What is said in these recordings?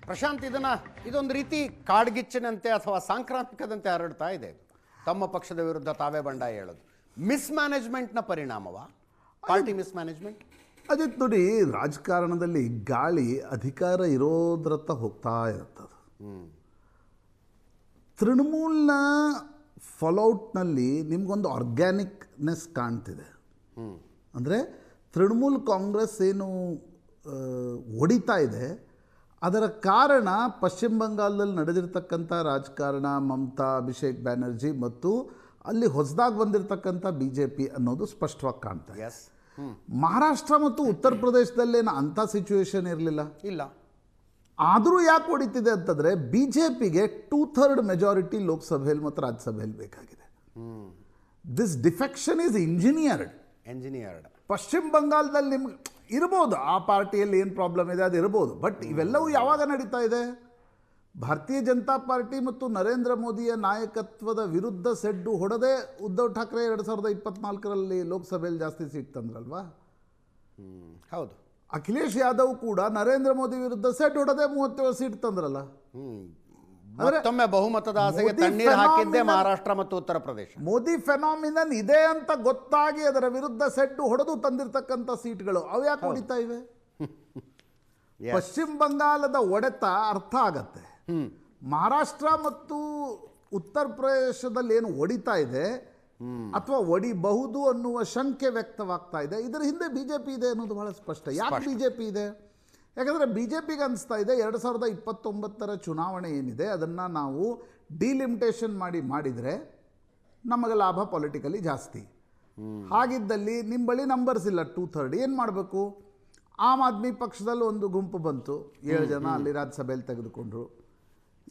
ಪ್ರಶಾಂತ್, ಇದೊಂದು ರೀತಿ ಕಾಡ್ಗಿಚ್ಚಿನಂತೆ ಅಥವಾ ಸಾಂಕ್ರಾಮಿಕದಂತೆ ಹರಡ್ತಾ ಇದೆ. ತಮ್ಮ ಪಕ್ಷದ ವಿರುದ್ಧ ತಾವೇ ಬಂಡಾಯ ಹೇಳೋದು ಮಿಸ್ಮ್ಯಾನೇಜ್ಮೆಂಟ್ನ ಪರಿಣಾಮವಾ? ಪಾರ್ಟಿ ಮಿಸ್ಮ್ಯಾನೇಜ್ಮೆಂಟ್ ಅದಿತ್ತು ನೋಡಿ. ರಾಜಕಾರಣದಲ್ಲಿ ಗಾಳಿ ಅಧಿಕಾರ ಇರೋದ್ರತ್ತ ಹೋಗ್ತಾ ಇರುತ್ತದು. ತೃಣಮೂಲ್ನ ಫಾಲೋಔಟ್ನಲ್ಲಿ ನಿಮಗೊಂದು ಆರ್ಗ್ಯಾನಿಕ್ನೆಸ್ ಕಾಣ್ತಿದೆ. ಅಂದರೆ ತೃಣಮೂಲ್ ಕಾಂಗ್ರೆಸ್ ಏನು ಹೊಡಿತಾ ಇದೆ, ಅದರ ಕಾರಣ ಪಶ್ಚಿಮ ಬಂಗಾಳದಲ್ಲಿ ನಡೆದಿರ್ತಕ್ಕಂಥ ರಾಜಕಾರಣ, ಮಮತಾ, ಅಭಿಷೇಕ್ ಬ್ಯಾನರ್ಜಿ ಮತ್ತು ಅಲ್ಲಿ ಹೊಸದಾಗಿ ಬಂದಿರತಕ್ಕಂಥ BJP ಅನ್ನೋದು ಸ್ಪಷ್ಟವಾಗಿ ಕಾಣ್ತಾ ಇದೆ. ಮಹಾರಾಷ್ಟ್ರ ಮತ್ತು ಉತ್ತರ ಪ್ರದೇಶದಲ್ಲೇನು ಅಂಥ ಸಿಚುವೇಶನ್ ಇರಲಿಲ್ಲ. ಇಲ್ಲ. ಆದರೂ ಯಾಕೆ ಹೊಡಿತಿದೆ ಅಂತಂದರೆ BJPಗೆ 2/3 ಮೆಜಾರಿಟಿ ಲೋಕಸಭೆಯಲ್ಲಿ ಮತ್ತು ರಾಜ್ಯಸಭೆಯಲ್ಲಿ ಬೇಕಾಗಿದೆ. This defection is engineered. ಪಶ್ಚಿಮ ಬಂಗಾಳದಲ್ಲಿ ನಿಮ್ಗೆ ಇರ್ಬೋದು, ಆ ಪಾರ್ಟಿಯಲ್ಲಿ ಏನು ಪ್ರಾಬ್ಲಮ್ ಇದೆ ಅದು ಇರ್ಬೋದು. ಬಟ್ ಇವೆಲ್ಲವೂ ಯಾವಾಗ ನಡೀತಾ ಇದೆ? ಭಾರತೀಯ ಜನತಾ ಪಾರ್ಟಿ ಮತ್ತು ನರೇಂದ್ರ ಮೋದಿಯ ನಾಯಕತ್ವದ ವಿರುದ್ಧ ಸೆಡ್ಡು ಹೊಡೆದೇ ಉದ್ಧವ್ ಠಾಕ್ರೆ 2024ರಲ್ಲಿ ಲೋಕಸಭೆಯಲ್ಲಿ ಜಾಸ್ತಿ ಸೀಟ್ ತಂದ್ರಲ್ವಾ? ಹೌದು. ಅಖಿಲೇಶ್ ಯಾದವ್ ಕೂಡ ನರೇಂದ್ರ ಮೋದಿ ವಿರುದ್ಧ ಸೆಡ್ ಹೊಡೆದೇ 37 ಸೀಟ್ ತಂದ್ರಲ್ಲ. ಮತ್ತೊಮ್ಮೆ ಬಹುಮತದ ಆಸೆಗೆ ತಣ್ಣೀರು ಹಾಕಿದ್ದೆ ಮಹಾರಾಷ್ಟ್ರ ಮತ್ತು ಉತ್ತರ ಪ್ರದೇಶ. ಮೋದಿ ಫೆನಾಮಿನನ್ ಇದೆ ಅಂತ ಗೊತ್ತಾಗಿ ಅದರ ವಿರುದ್ಧ ಸೆಡ್ಡು ಹೊಡೆದು ತಂದಿರತಕ್ಕಂಥ ಸೀಟ್ಗಳು ಅವು ಯಾಕೆ ಹೊಡಿತಾ ಇವೆ? ಪಶ್ಚಿಮ ಬಂಗಾಳದ ಒಡೆತ ಅರ್ಥ ಆಗತ್ತೆ. ಮಹಾರಾಷ್ಟ್ರ ಮತ್ತು ಉತ್ತರ ಪ್ರದೇಶದಲ್ಲಿ ಏನು ಹೊಡಿತಾ ಇದೆ ಅಥವಾ ಹೊಡಿಬಹುದು ಅನ್ನುವ ಶಂಕೆ ವ್ಯಕ್ತವಾಗ್ತಾ ಇದೆ. ಇದರ ಹಿಂದೆ BJP ಇದೆ ಅನ್ನೋದು ಬಹಳ ಸ್ಪಷ್ಟ. ಯಾಕೆ BJP ಇದೆ? ಯಾಕಂದರೆ BJPಗೆ ಅನಿಸ್ತಾ ಇದೆ 2029ರ ಚುನಾವಣೆ ಏನಿದೆ ಅದನ್ನು ನಾವು ಡಿಲಿಮಿಟೇಷನ್ ಮಾಡಿದರೆ ನಮಗೆ ಲಾಭ ಪೊಲಿಟಿಕಲಿ ಜಾಸ್ತಿ. ಹಾಗಿದ್ದಲ್ಲಿ ನಿಮ್ಮ ಬಳಿ ನಂಬರ್ಸ್ ಇಲ್ಲ, 2/3 ಏನು ಮಾಡಬೇಕು? ಆಮ್ ಆದ್ಮಿ ಪಕ್ಷದಲ್ಲಿ ಒಂದು ಗುಂಪು ಬಂತು, 7 ಜನ ಅಲ್ಲಿ ರಾಜ್ಯಸಭೆಯಲ್ಲಿ ತೆಗೆದುಕೊಂಡ್ರು.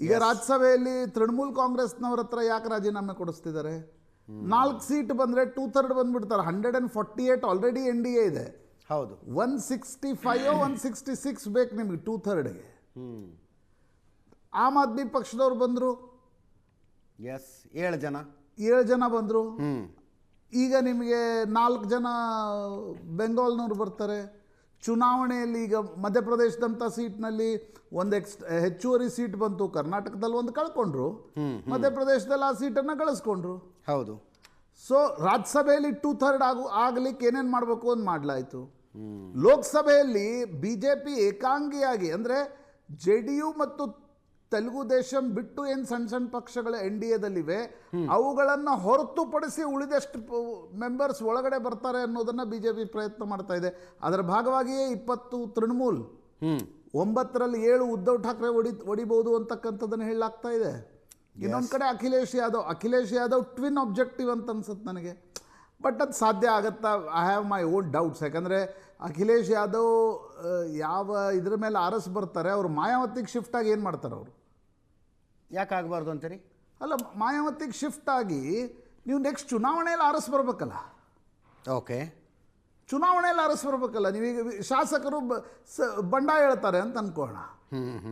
ಈಗ ರಾಜ್ಯಸಭೆಯಲ್ಲಿ ತೃಣಮೂಲ್ ಕಾಂಗ್ರೆಸ್ನವ್ರ ಹತ್ರ ಯಾಕೆ ರಾಜೀನಾಮೆ ಕೊಡಿಸ್ತಿದ್ದಾರೆ? 4 ಸೀಟ್ ಬಂದರೆ 2/3 ಬಂದ್ಬಿಡ್ತಾರೆ. 148 ಆಲ್ರೆಡಿ NDA ಇದೆ. ಹೌದು. 165 166 ಬೇಕು ನಿಮಗೆ 2/3ಗೆ. ಆಮ್ ಆದ್ಮಿ ಪಕ್ಷದವ್ರು ಬಂದರು, 7 ಜನ ಬಂದರು. ಈಗ ನಿಮಗೆ 4 ಜನ ಬೆಂಗಾಲ್ನವ್ರು ಬರ್ತಾರೆ. ಚುನಾವಣೆಯಲ್ಲಿ ಈಗ ಮಧ್ಯಪ್ರದೇಶದಂಥ ಸೀಟ್ನಲ್ಲಿ ಒಂದು ಹೆಚ್ಚುವರಿ ಸೀಟ್ ಬಂತು. ಕರ್ನಾಟಕದಲ್ಲಿ ಒಂದು ಕಳ್ಕೊಂಡ್ರು, ಮಧ್ಯಪ್ರದೇಶದಲ್ಲಿ ಆ ಸೀಟನ್ನು ಗಳಿಸ್ಕೊಂಡ್ರು. ಹೌದು. ಸೊ ರಾಜ್ಯಸಭೆಯಲ್ಲಿ 2/3 ಆಗ್ಲಿಕ್ಕೆ ಏನೇನು ಮಾಡಬೇಕು ಅಂತ ಮಾಡಲಾಯಿತು. ಲೋಕಸಭೆಯಲ್ಲಿ BJP ಏಕಾಂಗಿಯಾಗಿ ಅಂದರೆ JDU ಮತ್ತು ತೆಲುಗು ದೇಶಂ ಬಿಟ್ಟು ಏನು ಸಣ್ಣ ಪಕ್ಷಗಳು NDAದಲ್ಲಿವೆ ಅವುಗಳನ್ನು ಹೊರತುಪಡಿಸಿ ಉಳಿದಷ್ಟು ಮೆಂಬರ್ಸ್ ಒಳಗಡೆ ಬರ್ತಾರೆ ಅನ್ನೋದನ್ನು BJP ಪ್ರಯತ್ನ ಮಾಡ್ತಾ ಇದೆ. ಅದರ ಭಾಗವಾಗಿಯೇ 20 ತೃಣಮೂಲ್, 9ರಲ್ಲಿ 7 ಉದ್ಧವ್ ಠಾಕ್ರೆ ಹೊಡಿಬಹುದು ಅಂತಕ್ಕಂಥದ್ದನ್ನು ಹೇಳಲಾಗ್ತಾ ಇದೆ. ಇನ್ನೊಂದು ಕಡೆ ಅಖಿಲೇಶ್ ಯಾದವ್ ಟ್ವಿನ್ ಆಬ್ಜೆಕ್ಟಿವ್ ಅಂತ ಅನ್ಸುತ್ತೆ ನನಗೆ. ಬಟ್ ಅದು ಸಾಧ್ಯ ಆಗುತ್ತಾ? I have my own doubts. ಯಾಕಂದರೆ ಅಖಿಲೇಶ್ ಯಾದವ್ ಯಾವ ಇದ್ರ ಮೇಲೆ ಆರಸ್ ಬರ್ತಾರೆ, ಅವರು ಮಾಯಾವತಿಗೆ ಶಿಫ್ಟ್ ಆಗಿ ಏನು ಮಾಡ್ತಾರೆ? ಅವರು ಯಾಕೆ ಆಗಬಾರ್ದು ಅಂತೀರಿ? ಅಲ್ಲ, ಮಾಯಾವತಿಗೆ ಶಿಫ್ಟ್ ಆಗಿ ನೀವು ನೆಕ್ಸ್ಟ್ ಚುನಾವಣೆಯಲ್ಲಿ ಆರಸ್ ಬರಬೇಕಲ್ಲ. ಓಕೆ, ಚುನಾವಣೆಯಲ್ಲಿ ಆರಸ್ ಬರಬೇಕಲ್ಲ. ನೀವೀಗ ಶಾಸಕರು ಬಂಡಾಯ ಹೇಳ್ತಾರೆ ಅಂತ ಅನ್ಕೋಣ.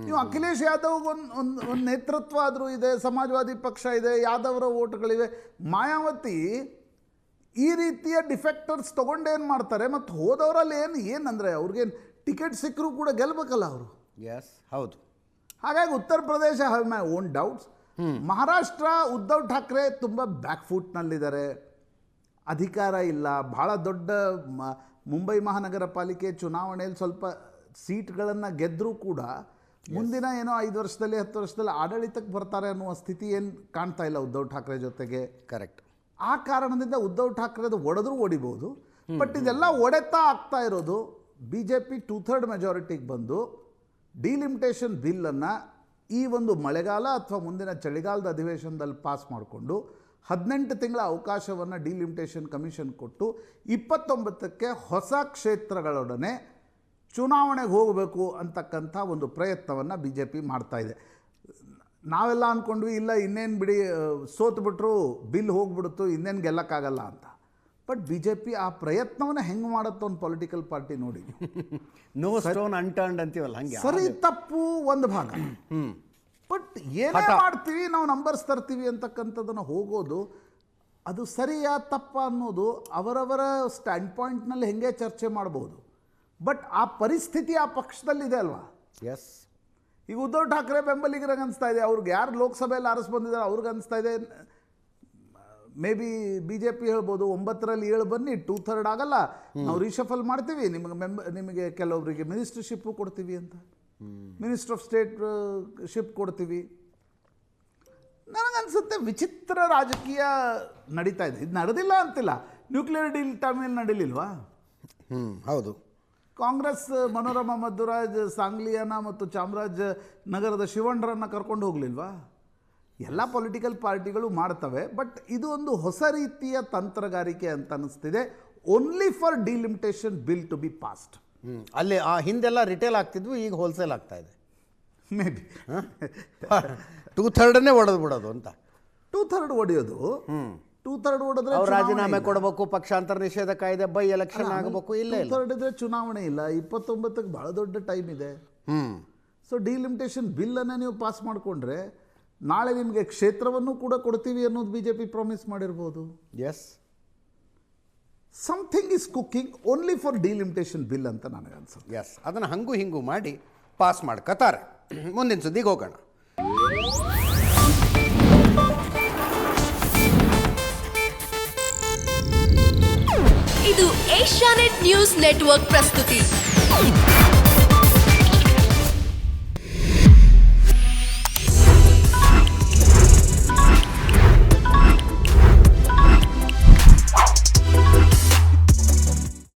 ನೀವು ಅಖಿಲೇಶ್ ಯಾದವ್ ಒಂದು ನೇತೃತ್ವ ಆದರೂ ಇದೆ, ಸಮಾಜವಾದಿ ಪಕ್ಷ ಇದೆ, ಯಾದವರ ಓಟ್ಗಳಿವೆ. ಮಾಯಾವತಿ ಈ ರೀತಿಯ ಡಿಫೆಕ್ಟರ್ಸ್ ತೊಗೊಂಡೇನು ಮಾಡ್ತಾರೆ? ಮತ್ತು ಹೋದವರಲ್ಲಿ ಏನಂದರೆ ಅವ್ರಿಗೇನು ಟಿಕೆಟ್ ಸಿಕ್ಕರೂ ಕೂಡ ಗೆಲ್ಲಬೇಕಲ್ಲ ಅವರು. ಹೌದು. ಹಾಗಾಗಿ Uttar Pradesh have my own doubts. Maharashtra Uddhav Thackeray ತುಂಬ ಬ್ಯಾಕ್ ಫುಟ್ನಲ್ಲಿದ್ದಾರೆ, ಅಧಿಕಾರ ಇಲ್ಲ. ಭಾಳ ದೊಡ್ಡ ಮುಂಬೈ ಮಹಾನಗರ ಪಾಲಿಕೆ ಚುನಾವಣೆಯಲ್ಲಿ ಸ್ವಲ್ಪ ಸೀಟ್ಗಳನ್ನು ಗೆದ್ದರೂ ಕೂಡ ಮುಂದಿನ 5 ವರ್ಷದಲ್ಲಿ 10 ವರ್ಷದಲ್ಲಿ ಆಡಳಿತಕ್ಕೆ ಬರ್ತಾರೆ ಅನ್ನುವ ಸ್ಥಿತಿ ಏನು ಕಾಣ್ತಾ ಇಲ್ಲ ಉದ್ಧವ್ ಠಾಕ್ರೆ ಜೊತೆಗೆ. ಕರೆಕ್ಟ್. ಆ ಕಾರಣದಿಂದ ಉದ್ಧವ್ ಠಾಕ್ರೆದು ಹೊಡಿಬೋದು. ಬಟ್ ಇದೆಲ್ಲ ಒಡೆತಾ ಆಗ್ತಾ ಇರೋದು BJP 2/3 ಮೆಜಾರಿಟಿಗೆ ಬಂದು ಡಿಲಿಮಿಟೇಷನ್ ಬಿಲ್ಲನ್ನು ಈ ಒಂದು ಮಳೆಗಾಲ ಅಥವಾ ಮುಂದಿನ ಚಳಿಗಾಲದ ಅಧಿವೇಶನದಲ್ಲಿ ಪಾಸ್ ಮಾಡಿಕೊಂಡು 18 ತಿಂಗಳ ಅವಕಾಶವನ್ನು ಡಿಲಿಮಿಟೇಷನ್ ಕಮಿಷನ್ ಕೊಟ್ಟು 29ಕ್ಕೆ ಹೊಸ ಕ್ಷೇತ್ರಗಳೊಡನೆ ಚುನಾವಣೆಗೆ ಹೋಗಬೇಕು ಅಂತಕ್ಕಂಥ ಒಂದು ಪ್ರಯತ್ನವನ್ನು BJP ಮಾಡ್ತಾ ಇದೆ. ನಾವೆಲ್ಲ ಅಂದ್ಕೊಂಡ್ವಿ ಇಲ್ಲ ಇನ್ನೇನು ಬಿಡಿ, ಸೋತ್ಬಿಟ್ರು, ಬಿಲ್ ಹೋಗ್ಬಿಡ್ತು, ಇನ್ನೇನು ಗೆಲ್ಲಕ್ಕಾಗಲ್ಲ ಅಂತ. ಬಟ್ BJP ಆ ಪ್ರಯತ್ನವನ್ನು ಹೆಂಗೆ ಮಾಡುತ್ತೋ ಒಂದು ಪೊಲಿಟಿಕಲ್ ಪಾರ್ಟಿ ನೋಡಿ. ನೋ ಸ್ಟೋನ್ ಅನ್ಟರ್ನ್ಡ್ ಅಂತೀವಲ್ಲ ಹಂಗೆ. ಸರಿ ತಪ್ಪು ಒಂದು ಭಾಗ, ಬಟ್ ಏನೇ ಮಾಡ್ತೀವಿ ನಾವು ನಂಬರ್ಸ್ ತರ್ತೀವಿ ಅಂತಕ್ಕಂಥದ್ದನ್ನು ಹೋಗೋದು ಅದು ಸರಿಯಾ ತಪ್ಪ ಅನ್ನೋದು ಅವರವರ ಸ್ಟ್ಯಾಂಡ್ ಪಾಯಿಂಟ್ನಲ್ಲಿ ಹೆಂಗೆ ಚರ್ಚೆ ಮಾಡ್ಬೋದು. ಬಟ್ ಆ ಪರಿಸ್ಥಿತಿ ಆ ಪಕ್ಷದಲ್ಲಿದೆ ಅಲ್ವಾ? ಈಗ ಉದ್ಧವ್ ಠಾಕ್ರೆ ಬೆಂಬಲಿಗರಿಗೆ ಅನಿಸ್ತಾ ಇದೆ, ಅವ್ರಿಗೆ ಯಾರು ಲೋಕಸಭೆಯಲ್ಲಿ ಆರಿಸಿ ಬಂದಿದ್ದಾರೆ ಅವ್ರಿಗೆ ಅನಿಸ್ತಾ ಇದೆ may be B J P ಹೇಳ್ಬೋದು 9ರಲ್ಲಿ 7 ಬನ್ನಿ 2/3 ಆಗಲ್ಲ, ನಾವು ರೀಶಫಲ್ ಮಾಡ್ತೀವಿ, ನಿಮಗೆ ಕೆಲವರಿಗೆ ಮಿನಿಸ್ಟರ್ಶಿಪ್ಪು ಕೊಡ್ತೀವಿ ಅಂತ, ಮಿನಿಸ್ಟರ್ ಆಫ್ ಸ್ಟೇಟ್ ಶಿಪ್ ಕೊಡ್ತೀವಿ. ನನಗನ್ಸುತ್ತೆ ವಿಚಿತ್ರ ರಾಜಕೀಯ ನಡೀತಾ ಇದೆ. ಇದು ನಡೆದಿಲ್ಲ ಅಂತಿಲ್ಲ, ನ್ಯೂಕ್ಲಿಯರ್ ಡೀಲ್ ಟೈಮಲ್ಲಿ ನಡೀಲಿಲ್ವಾ? ಹೌದು. ಕಾಂಗ್ರೆಸ್ ಮನೋರಮಾ ಮಧ್ವರಾಜ್ ಸಾಂಗ್ಲಿಯಾನ ಮತ್ತು ಚಾಮರಾಜನಗರದ ಶಿವಣ್ಣರನ್ನು ಕರ್ಕೊಂಡು ಹೋಗಲಿಲ್ವಾ? ಎಲ್ಲ ಪೊಲಿಟಿಕಲ್ ಪಾರ್ಟಿಗಳು ಮಾಡ್ತವೆ, ಬಟ್ ಇದು ಒಂದು ಹೊಸ ರೀತಿಯ ತಂತ್ರಗಾರಿಕೆ ಅಂತ ಅನಿಸ್ತಿದೆ. Only for delimitation bill to be passed. ಅಲ್ಲಿ ಆ ಹಿಂದೆಲ್ಲ ರಿಟೇಲ್ ಆಗ್ತಿದ್ವು, ಈಗ ಹೋಲ್ಸೇಲ್ ಆಗ್ತಾ ಇದೆ. ಮೇ ಬಿ 2/3 ಒಡೆದು ಬಿಡೋದು ಅಂತ. 2/3 ಹೊಡೆಯೋದು, 2/3 ಹೊಡೆದ್ರೆ ಅವ್ರು ರಾಜೀನಾಮೆ ಕೊಡಬೇಕು, ಪಕ್ಷಾಂತರ ನಿಷೇಧ ಕಾಯ್ದೆ, ಬೈ ಎಲೆಕ್ಷನ್ ಆಗಬೇಕು. ಇಲ್ಲ 2/3 ಇದ್ರೆ ಚುನಾವಣೆ ಇಲ್ಲ, 29ಕ್ಕೆ ಭಾಳ ದೊಡ್ಡ ಟೈಮ್ ಇದೆ. ಸೊ ಡಿಲಿಮಿಟೇಷನ್ ಬಿಲ್ಲನ್ನು ನೀವು ಪಾಸ್ ಮಾಡಿಕೊಂಡ್ರೆ ನಾಳೆ ನಿಮಗೆ ಕ್ಷೇತ್ರವನ್ನು ಕೂಡ ಕೊಡ್ತೀವಿ ಅನ್ನೋದು BJP ಪ್ರಾಮಿಸ್ ಮಾಡಿರ್ಬೋದು. Yes, something is cooking only for delimitation bill ಅಂತ ನನಗೆ ಅನ್ಸುತ್ತೆ. ಎಸ್, ಅದನ್ನು ಹಂಗೂ ಹಿಂಗೂ ಮಾಡಿ ಪಾಸ್ ಮಾಡ್ಕತಾರೆ. ಮುಂದಿನ ಸುದ್ದಿಗೆ ಹೋಗೋಣ. ಇದು ಏಷ್ಯಾನೆಟ್ ನ್ಯೂಸ್ ನೆಟ್ವರ್ಕ್ ಪ್ರಸ್ತುತಿ.